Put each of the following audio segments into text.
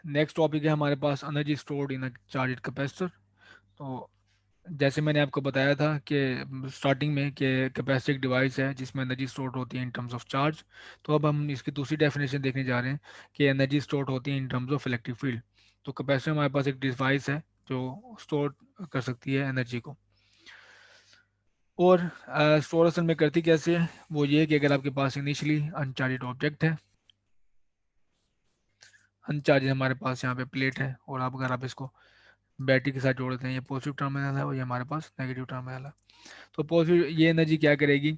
Next topic है हमारे पास energy stored in charge capacitor. तो जैसे मैंने आपको बताया था कि स्टार्टिंग में कि कैपेसिटर एक डिवाइस है जिसमें एनर्जी स्टोर होती है इन टर्म्स ऑफ चार्ज। तो अब हम इसकी दूसरी डेफिनेशन देखने जा रहे हैं कि एनर्जी स्टोर होती है इन टर्म्स ऑफ इलेक्ट्रिक फील्ड। तो कैपेसिटर हमारे पास एक डिवाइस है जो स्टोर कर सकती है एनर्जी को। और स्टोर असल में करती कैसे है, वो ये है कि अगर आपके पास इनिशियली अनचार्ज ऑब्जेक्ट है, अनचार्ज हमारे पास यहाँ पे प्लेट है, और आप अगर आप इसको बैटरी के साथ जोड़ते हैं, ये पॉजिटिव टर्मिनल है और ये हमारे पास नेगेटिव टर्मिनल है। तो पॉजिटिव ये एनर्जी क्या करेगी,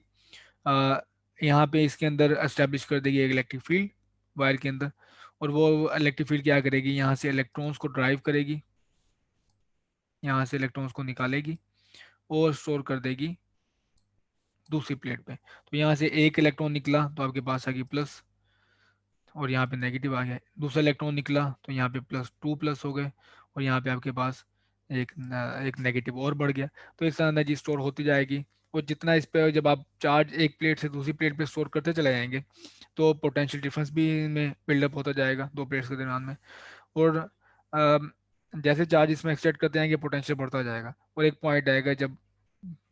आ, यहाँ पे इसके अंदर एस्टेब्लिश कर देगी एक इलेक्ट्रिक फील्ड वायर के अंदर। और वो इलेक्ट्रिक फील्ड क्या करेगी, यहाँ से इलेक्ट्रॉन्स को ड्राइव करेगी, यहाँ से इलेक्ट्रॉन्स को निकालेगी और स्टोर कर देगी दूसरी प्लेट पे। तो यहाँ से एक इलेक्ट्रॉन निकला तो आपके पास आ गई प्लस, और यहाँ पे नेगेटिव आ गया। दूसरा इलेक्ट्रॉन निकला तो यहाँ पे प्लस टू प्लस हो गए, और यहाँ पे आपके पास एक नेगेटिव और बढ़ गया। तो इस तरह एनर्जी स्टोर होती जाएगी। और जितना इस पे जब आप चार्ज एक प्लेट से दूसरी प्लेट पे स्टोर करते चले जाएंगे, तो पोटेंशियल डिफरेंस भी इनमें बिल्डअप होता जाएगा दो प्लेट्स के दरम्यान में। और अम, जैसे चार्ज इसमें एक्सटेंड करते जाएंगे पोटेंशियल बढ़ता जाएगा, और एक पॉइंट आएगा जब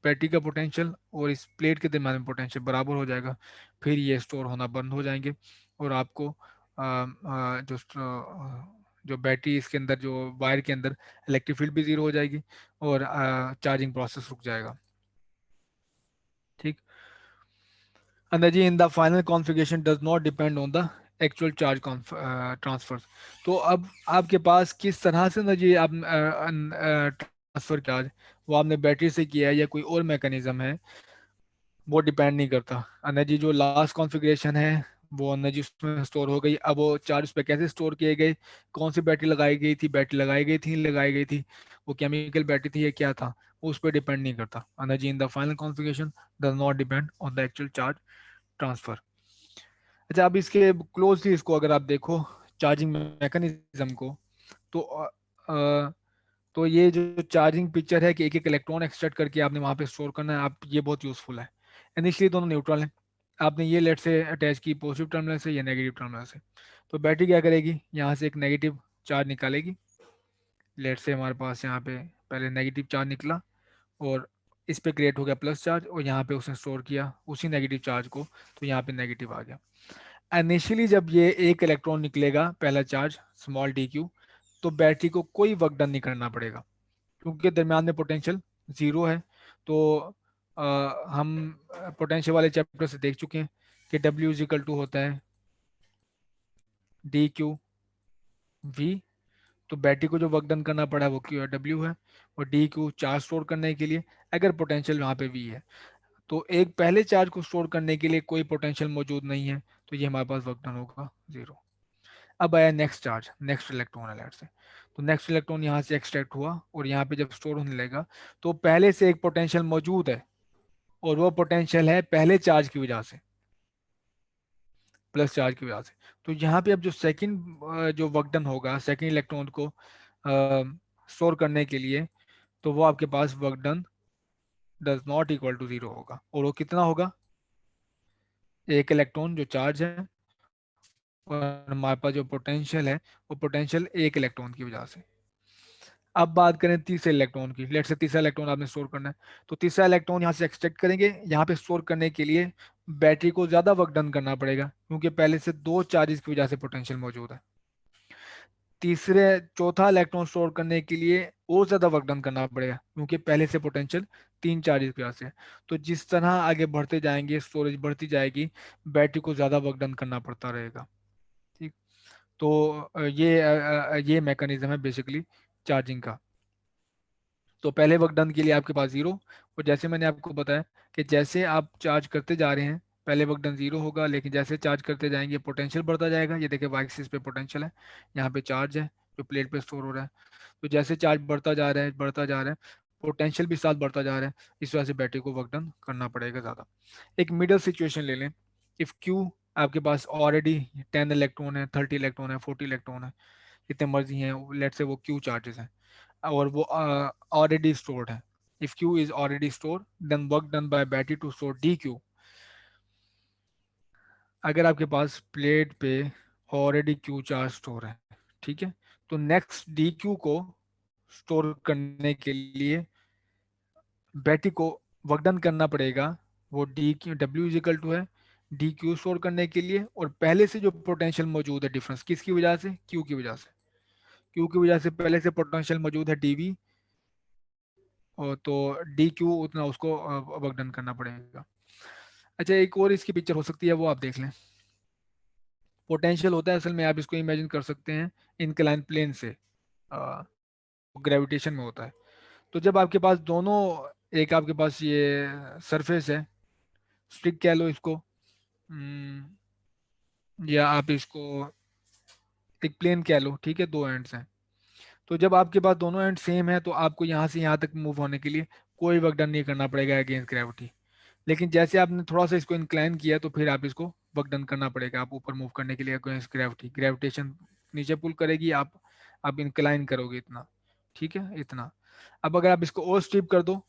बैटरी का पोटेंशियल और इस प्लेट के दरम्यान में पोटेंशियल बराबर हो जाएगा, फिर ये स्टोर होना बंद हो जाएंगे। और आपको जो बैटरी इसके अंदर जो वायर के अंदर इलेक्ट्रिक फील्ड भी जीरो हो जाएगी, और चार्जिंग प्रोसेस रुक जाएगा। ठीक। Energy in the final configuration does not depend on the actual charge transfer. तो अब आपके पास किस तरह से एनर्जी आप ट्रांसफर चार्ज, वो आपने बैटरी से किया है या कोई और मैकेनिज्म है, वो डिपेंड नहीं करता। एनर्जी जो लास्ट कॉन्फ़िगरेशन है वो एनर्जी उसमें स्टोर हो गई। अब वो चार्ज पे कैसे स्टोर किए गए, कौन सी बैटरी लगाई गई थी, बैटरी लगाई गई थी लगाई गई थी, वो केमिकल बैटरी थी या क्या था, वो उस पर डिपेंड नहीं करता। Energy in the final configuration does not depend on the actual charge transfer. अच्छा, अब इसके क्लोजली इसको अगर आप देखो चार्जिंग मैकेनिज्म को, तो तो ये जो चार्जिंग पिक्चर है कि एक एक इलेक्ट्रॉन एक्सट्रैक्ट करके आपने वहाँ पे स्टोर करना है, आप ये बहुत यूज़फुल है। इनिशियली दोनों न्यूट्रल हैं, आपने ये लेट से अटैच की पॉजिटिव टर्मिनल से या नेगेटिव टर्मिनल से। तो बैटरी क्या करेगी, यहाँ से एक नेगेटिव चार्ज निकालेगी। लेट से हमारे पास यहाँ पे पहले नेगेटिव चार्ज निकला, और इस पे क्रिएट हो गया प्लस चार्ज, और यहाँ पे उसने स्टोर किया उसी नेगेटिव चार्ज को, तो यहाँ पे नेगेटिव आ गया। इनिशियली जब ये एक इलेक्ट्रॉन निकलेगा पहला चार्ज स्मॉल डी क्यू, तो बैटरी को कोई वर्क डन नहीं करना पड़ेगा, क्योंकि दरम्यान में पोटेंशियल ज़ीरो है। तो हम पोटेंशियल वाले चैप्टर से देख चुके हैं कि W इज इक्वल टू होता है डी क्यू वी। तो बैटरी को जो वर्क डन करना पड़ा है वो क्यू डब्ल्यू है, और डी क्यू चार्ज स्टोर करने के लिए अगर पोटेंशियल वहाँ पे वी है। तो एक पहले चार्ज को स्टोर करने के लिए कोई पोटेंशियल मौजूद नहीं है, तो ये हमारे पास वर्क डन होगा जीरो। अब आया next charge, next electron alert से। तो नेक्स्ट इलेक्ट्रॉन यहाँ से एक्सट्रैक्ट हुआ, और यहाँ पे जब स्टोर होने लगेगा, तो पहले से एक पोटेंशियल मौजूद है, और वो पोटेंशियल है पहले चार्ज की वजह से, प्लस चार्ज की वजह से। तो यहाँ पे अब जो सेकंड जो वर्क डन होगा सेकंड इलेक्ट्रॉन को स्टोर करने के लिए, तो वो आपके पास work done does not equal to zero होगा। और वो कितना होगा, एक इलेक्ट्रॉन जो चार्ज है, और हमारे पास जो पोटेंशियल है वो पोटेंशियल एक इलेक्ट्रॉन की वजह से। अब बात करें तीसरे इलेक्ट्रॉन की, लेट से तीसरा इलेक्ट्रॉन आपने स्टोर करना है, तो तीसरा इलेक्ट्रॉन यहाँ से एक्सट्रैक्ट करेंगे। यहाँ पे स्टोर करने के लिए बैटरी को ज़्यादा वर्क डन करना पड़ेगा, क्योंकि पहले से दो चार्जेस की वजह से पोटेंशियल मौजूद है। तीसरे चौथा इलेक्ट्रॉन स्टोर करने के लिए और ज़्यादा वर्क डन करना पड़ेगा, क्योंकि पहले से पोटेंशियल तीन चार्जेस की वजह से है। तो जिस तरह आगे बढ़ते जाएंगे स्टोरेज बढ़ती जाएगी, बैटरी को ज़्यादा वर्क डन करना पड़ता रहेगा। ठीक। तो ये मैकेनिज्म है बेसिकली चार्जिंग का। तो पहले वर्क डन के लिए आपके पास जीरो, और जैसे मैंने आपको बताया कि जैसे आप चार्ज करते जा रहे हैं पहले वर्क डन जीरो होगा, लेकिन जैसे चार्ज करते जाएंगे पोटेंशियल बढ़ता जाएगा। ये देखिए वाई एक्सिस पे पोटेंशियल है, यहाँ पे चार्ज है जो प्लेट पे स्टोर हो रहा है। तो जैसे चार्ज बढ़ता जा रहा है बढ़ता जा रहा है, पोटेंशियल भी साथ बढ़ता जा रहा है, इस वजह से बैटरी को वर्क डन करना पड़ेगा ज़्यादा। एक मिडल सिचुएशन ले लें, इफ़ क्यू आपके पास ऑलरेडी 10 इलेक्ट्रॉन है, 30 इलेक्ट्रॉन है, 40 इलेक्ट्रॉन है, जितने मर्जी हैं, लेट से वो क्यू चार्जेस हैं, और वो ऑलरेडी स्टोर्ड है। If Q is already stored then work done by battery to store d Q. अगर आपके पास प्लेट पे ऑलरेडी क्यू चार्ज स्टोर है, ठीक है। तो नेक्स्ट डी क्यू को स्टोर करने के लिए बैटरी को वर्क डन करना पड़ेगा। वो d Q W is equal to है डी क्यू स्टोर करने के लिए, और पहले से जो पोटेंशियल मौजूद है डिफरेंस किसकी वजह से, क्यू की वजह से। क्यू की वजह से पहले से पोटेंशियल मौजूद है डीवी, और तो डी क्यू उतना उसको वर्क डन करना पड़ेगा। अच्छा, एक और इसकी पिक्चर हो सकती है, वो आप देख लें। पोटेंशियल होता है असल में, आप इसको इमेजिन कर सकते हैं इनक्लाइन प्लेन से, ग्रेविटेशन में होता है। तो जब आपके पास दोनों, एक आपके पास ये सरफेस है, स्टिक कह लो इसको, या आप इसको एक प्लेन कह लो, ठीक है, दो एंड्स हैं। तो जब आपके पास दोनों एंड सेम है तो आपको यहाँ से यहाँ तक मूव होने के लिए कोई वर्क डन नहीं करना पड़ेगा अगेंस्ट ग्रेविटी। लेकिन जैसे आपने थोड़ा सा इसको इंक्लाइन किया तो फिर आप इसको वर्क डन करना पड़ेगा, आप ऊपर मूव करने के लिए अगेंस्ट ग्रेविटी, ग्रेविटेशन नीचे पुल करेगी, आप इंक्लाइन करोगे इतना, ठीक है, इतना। अब अगर आप इसको और स्ट्रिप कर दो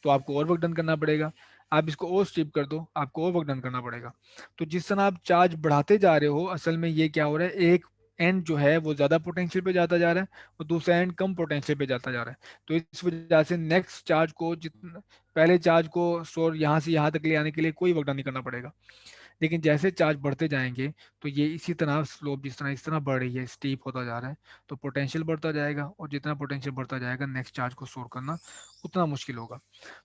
तो आपको और वर्क डन करना पड़ेगा, आप इसको और स्ट्रिप कर दो आपको और वर्क डन करना पड़ेगा। तो जिस तरह आप चार्ज बढ़ाते जा रहे हो, असल में ये क्या हो रहा है, एक एंड जो है वो ज़्यादा पोटेंशियल पे जाता जा रहा है और दूसरा एंड कम पोटेंशियल पे जाता जा रहा है। तो इस वजह से नेक्स्ट चार्ज को जितना, पहले चार्ज को स्टोर यहाँ से यहाँ तक ले आने के लिए कोई वर्क डन नहीं करना पड़ेगा। लेकिन जैसे चार्ज बढ़ते जाएंगे तो ये इसी तरह स्लोप जिस तरह इस तरह बढ़ रही है, स्टीप होता जा रहा है, तो पोटेंशियल बढ़ता जाएगा, और जितना पोटेंशियल बढ़ता जाएगा नेक्स्ट चार्ज को स्टोर करना उतना मुश्किल होगा।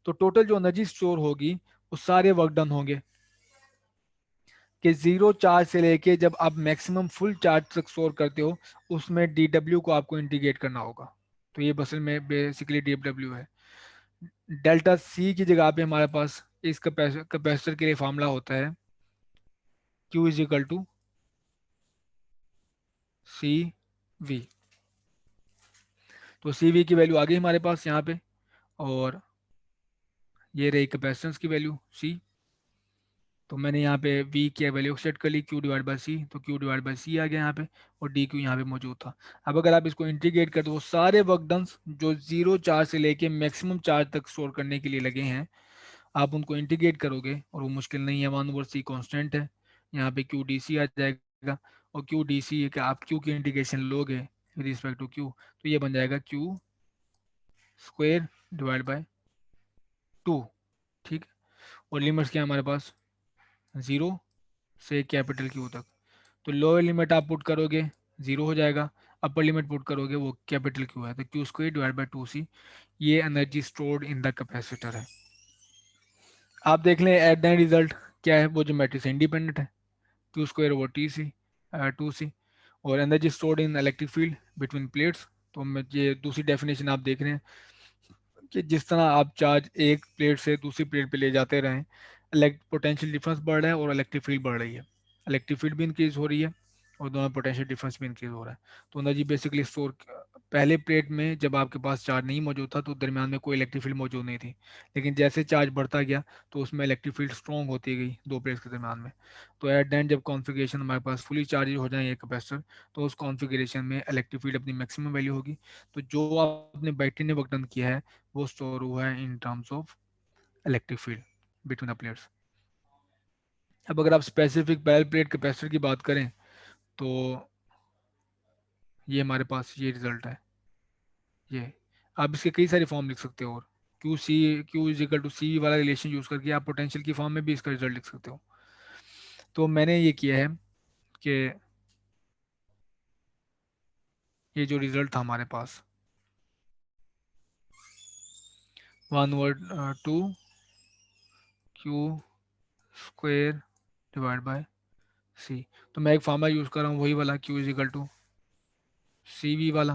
तो टोटल जो एनर्जी स्टोर होगी वो सारे वर्क डन होंगे, कि जीरो चार्ज से लेके जब आप मैक्सिमम फुल चार्ज तक स्टोर करते हो, उसमें डी डब्ल्यू को आपको इंटीग्रेट करना होगा। तो ये बसल में बेसिकली डी डब्ल्यू है। डेल्टा सी की जगह पे हमारे पास इस कैपेसिटर के लिए फॉर्मूला होता है Q is equal to C V. तो सी वी की वैल्यू आ गई हमारे पास यहाँ पे, और ये रही कैपेसिटेंस की वैल्यू सी। तो मैंने यहाँ पे वी की वैल्यू सेट कर ली, क्यू डिवाइड बाई सी, तो क्यू डिवाइड बाई सी आ गया यहाँ पे, और डी क्यू यहाँ पे मौजूद था। अब अगर आप इसको इंटीग्रेट कर दो, वो सारे वर्क डन जो जीरो चार्ज से लेके मैक्सिमम चार्ज तक स्टोर करने के लिए लगे हैं, आप उनको इंटीग्रेट करोगे, और वो मुश्किल नहीं है, 1/c कांस्टेंट है, यहाँ पे क्यू डी सी आ जाएगा। और क्यू डी सी का आप क्यू की इंटीग्रेशन लोगे रिस्पेक्ट टू क्यू, तो ये बन जाएगा क्यू स्क्वेयर डिवाइड बाय 2, ठीक है। और लिमिट्स क्या है हमारे पास, जीरो से कैपिटल क्यू तक। तो लोअर लिमिट आप पुट करोगे जीरो हो जाएगा, अपर लिमिट पुट करोगे वो कैपिटल क्यू है, तो Q square divide by 2c। ये energy stored in the capacitor है। आप देख लें एट द रिजल्ट क्या है, वो जो मैट्रिक्स इंडिपेंडेंट है, Q square over T C 2c। और energy stored in electric field between plates. तो मैं ये दूसरी डेफिनेशन आप देख रहे हैं कि जिस तरह आप चार्ज एक प्लेट से दूसरी प्लेट पे ले जाते रहें, पोटेंशियल डिफरेंस बढ़ रहा है और इलेक्ट्रिक फील्ड बढ़ रही है, इलेक्ट्रिक फील्ड भी इंक्रीज हो रही है और दोनों पोटेंशियल डिफरेंस भी इंक्रीज हो रहा है। तो एनर्जी बेसिकली स्टोर, पहले प्लेट में जब आपके पास चार्ज नहीं मौजूद था तो दरमियान में कोई इलेक्ट्रिक फील्ड मौजूद नहीं थी, लेकिन जैसे चार्ज बढ़ता गया तो उसमें इलेक्ट्रिक फील्ड स्ट्रॉन्ग होती गई दो प्लेट्स के दरमियान में। तो एट द एंड जब कॉन्फ़िगरेशन हमारे पास फुली चार्ज हो जाए ये कैपेसिटर, तो उस कॉन्फ़िगरेशन में इलेक्ट्रिक फील्ड अपनी मैक्सिमम वैल्यू होगी। तो जो आपने बैटरी ने वर्क डन किया है वो स्टोर हुआ है इन terms of electric field between the plates. अब अगर आप स्पेसिफिक पैरेलल प्लेट कैपेसिटर की बात करें तो ये हमारे पास ये रिजल्ट है। ये आप इसके कई सारे फॉर्म लिख सकते हो, और क्यू इज इक्वल टू सी वाला रिलेशन यूज करके आप पोटेंशियल की फॉर्म में भी इसका रिजल्ट लिख सकते हो। तो मैंने ये किया है कि ये जो रिजल्ट था हमारे पास 1/2 क्यू स्क्वेयर डिवाइड बाय सी। तो मैं एक फार्मूला यूज कर रहा हूँ वही वाला, Q is equal to C V वाला।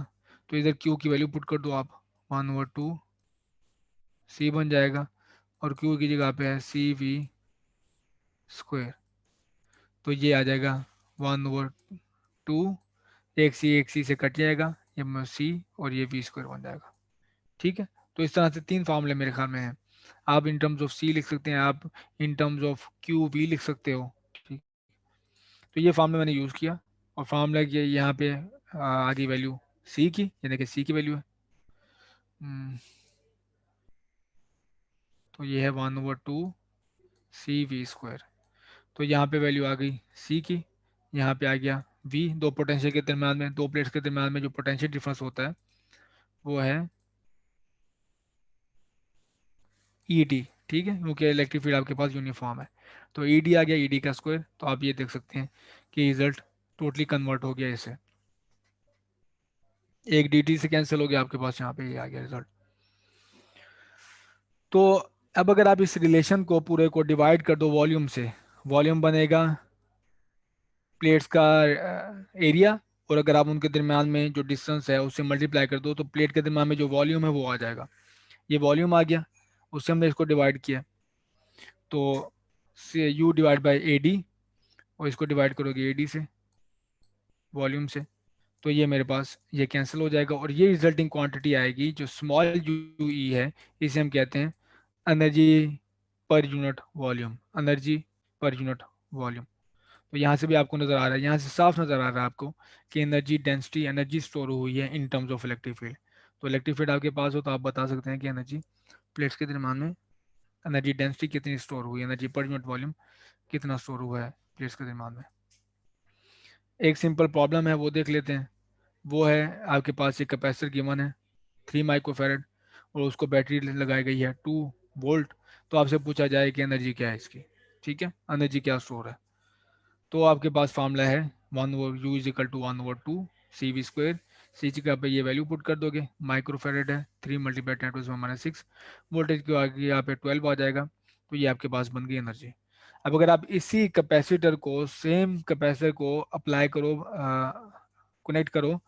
तो इधर क्यू की वैल्यू पुट कर दो आप, 1/2 सी बन जाएगा, और क्यू की जगह पे है सी वी स्क्वेयर। तो ये आ जाएगा 1/2, एक सी से कट जाएगा, ये सी और ये वी स्क्वायर बन जाएगा, ठीक है। तो इस तरह से तीन फार्मूले मेरे ख्याल में हैं। आप इन टर्म्स ऑफ सी लिख सकते हैं, आप in terms of Q V लिख सकते हो, ठीक। तो ये फार्मूला मैंने यूज़ किया, और फार्मूला की यहाँ पे आ गई वैल्यू सी की, यानी कि सी की वैल्यू है। हम्म, तो ये है 1/2 सी वी स्क्वायर। तो यहाँ पे वैल्यू आ गई सी की, यहाँ पे आ गया वी, दो पोटेंशियल के दरम्यान में, दो प्लेट्स के दरम्यान में जो पोटेंशियल डिफरेंस होता है वो है ई टी। ठीक है, क्योंकि इलेक्ट्रिक फील्ड आपके पास यूनिफॉर्म है। तो ई डी आ गया, ई डी का स्क्वायर। तो आप ये देख सकते हैं कि रिजल्ट टोटली कन्वर्ट हो गया इसे, एक डी टी से कैंसिल हो गया आपके पास, यहाँ पे ये आ गया रिजल्ट। तो अब अगर आप इस रिलेशन को पूरे को डिवाइड कर दो वॉल्यूम से, वॉल्यूम बनेगा प्लेट्स का एरिया, और अगर आप उनके दरम्यान में जो डिस्टेंस है उससे मल्टीप्लाई कर दो तो प्लेट के दरम्यान में जो वॉल्यूम है वो आ जाएगा। ये वॉल्यूम आ गया, उससे हमने इसको डिवाइड किया। तो से you divide by A D, और इसको डिवाइड करोगे ए डी से, वॉल्यूम से, तो ये मेरे पास ये कैंसिल हो जाएगा, और ये रिजल्टिंग क्वांटिटी आएगी जो स्मॉल यू ई है, इसे हम कहते हैं energy per unit volume, energy per unit volume. तो यहाँ से भी आपको नज़र आ रहा है, यहाँ से साफ नज़र आ रहा है आपको कि एनर्जी डेंसिटी, एनर्जी स्टोर हुई है इन टर्म्स ऑफ इलेक्ट्रिक फील्ड। तो इलेक्ट्रिक फील्ड आपके पास हो तो आप बता सकते हैं कि एनर्जी प्लेट्स के दरम्यान में एनर्जी डेंसिटी कितनी स्टोर हुई है, एनर्जी पर यूनिट वॉल्यूम कितना स्टोर हुआ है प्लेट्स के दरम्यान में। एक सिंपल प्रॉब्लम है वो देख लेते हैं। वो है आपके पास एक कैपेसिटर गिवन है 3 माइक्रोफेरेड, और उसको बैटरी लगाई गई है 2 वोल्ट। तो आपसे पूछा जाए कि एनर्जी क्या है इसकी, ठीक है, एनर्जी क्या स्टोर है। तो आपके पास फार्मूला है 1/u=1/2 CV²। सी की जगह पे ये वैल्यू पुट कर दोगे, माइक्रोफेरेड है, 3 × 10⁻⁶, वोल्टेज के आगे यहाँ पे 12 आ जाएगा। तो ये आपके पास बन गई एनर्जी। अब अगर आप इसी कैपेसिटर को, सेम कैपेसिटर को अप्लाई करो, कनेक्ट करो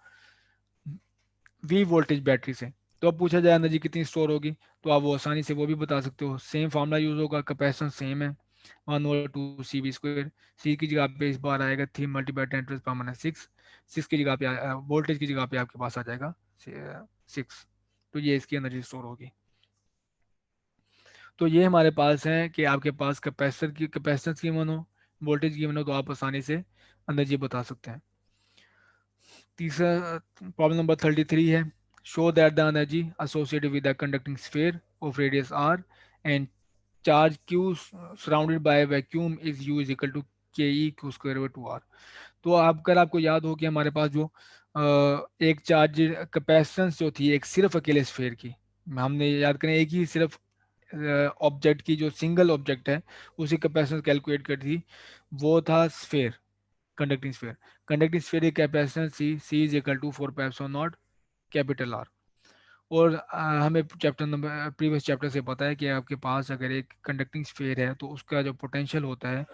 वी वोल्टेज बैटरी से, तो अब पूछा जाए एनर्जी कितनी स्टोर होगी, तो आप वो आसानी से वो भी बता सकते हो। सेम फार्मूला यूज होगा, कैपेसिटेंस सेम है, 1/2 CV²। सी की जगह पे इस बार आएगा 3 × 10⁻⁶, सिक्स की जगह पे वोल्टेज की जगह पे आपके पास आ जाएगा 6। तो ये इसकी एनर्जी स्टोर होगी। तो ये हमारे पास है कि आपके पास कैपेसिटर की कैपेसिटेंस की गिवन हो, वोल्टेज की गिवन हो, तो आप आसानी से एनर्जी बता सकते हैं। तीसरा प्रॉब्लम नंबर 33 है, show that the energy associated with the conducting sphere of radius R and charge Q surrounded by vacuum is U is equal to K E Q square by 2 R. तो आप, अगर आपको याद हो कि हमारे पास जो एक चार्ज कैपेसिटेंस जो थी एक सिर्फ अकेले स्फीयर की, हमने याद करें एक ही सिर्फ ऑब्जेक्ट की, जो सिंगल ऑब्जेक्ट है उसी कैपेसिटेंस कैलकुलेट कर थी, वो था sphere, conducting sphere. Conducting sphere की कैपेसिटेंस थी C = 4πε0 कैपिटल आर। और हमें चैप्टर नंबर प्रीवियस चैप्टर से पता है कि आपके पास अगर एक कंडक्टिंग स्फीयर है तो उसका जो पोटेंशियल होता है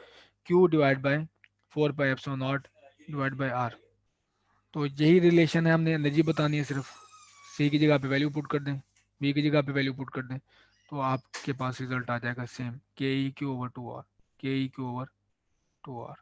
Q/4πε0 डिवाइड बाई आर। तो यही रिलेशन है, हमने एनर्जी बतानी है सिर्फ। सी की जगह पे वैल्यू पुट कर दें, बी की जगह पे वैल्यू पुट कर दें, तो आपके पास रिजल्ट आ जाएगा सेम, के ई क्यू ओवर 2 आर, के ई क्यू ओवर 2 आर।